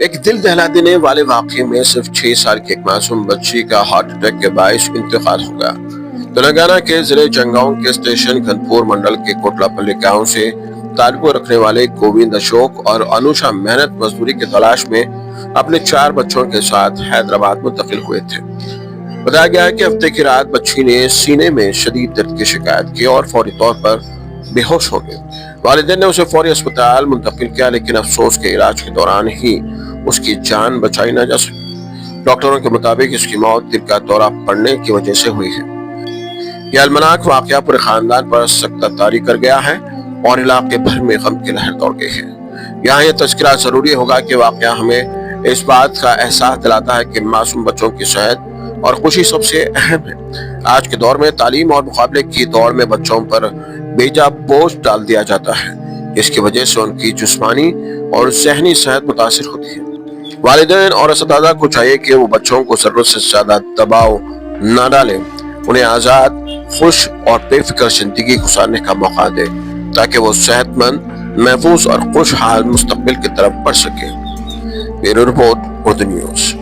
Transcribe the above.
ایک دل دہلا دینے والے واقعے میں صرف 6 سال کی ایک معصوم بچی کا ہارٹ اٹیک کے باعث انتقال ہو گیا۔ تلنگانہ کے ضلع چنگاؤں کے اسٹیشن گھنپور منڈل کے کوٹلا پلی گاؤں سے تعلق رکھنے والے گووند اشوک اور انوشا محنت مزدوری کی تلاش میں اپنے 4 بچوں کے ساتھ حیدرآباد منتقل ہوئے تھے۔ بتایا گیا ہے کہ ہفتے کی رات بچی نے سینے میں شدید درد کی شکایت کی اور فوری طور پر بے ہوش ہو گئی۔ والدین نے اسے فوری اسپتال منتقل کیا، لیکن افسوس کے علاج کے دوران ہی اس کی جان بچائی نہ جا سکی۔ ڈاکٹروں کے مطابق اس کی موت دل کا دورہ پڑنے کی وجہ سے ہوئی ہے۔ یہ المناک واقعہ پورے خاندان پر سخت طاری کر گیا ہے اور علاقے بھر میں غم کی لہر دوڑ گئی ہے۔ یہاں یہ تذکرہ ضروری ہوگا کہ واقعہ ہمیں اس بات کا احساس دلاتا ہے کہ معصوم بچوں کی صحت اور خوشی سب سے اہم ہے۔ آج کے دور میں تعلیم اور مقابلے کی دوڑ میں بچوں پر بے جا بوجھ ڈال دیا جاتا ہے، جس کی وجہ سے ان کی جسمانی اور ذہنی صحت متاثر ہوتی ہے۔ والدین اور اساتذہ کو چاہیے کہ وہ بچوں کو ضرورت سے زیادہ دباؤ نہ ڈالیں، انہیں آزاد، خوش اور بے فکر زندگی گزارنے کا موقع دیں تاکہ وہ صحت مند، محفوظ اور خوشحال مستقبل کی طرف بڑھ سکیں۔ Bureau report, Urdu news.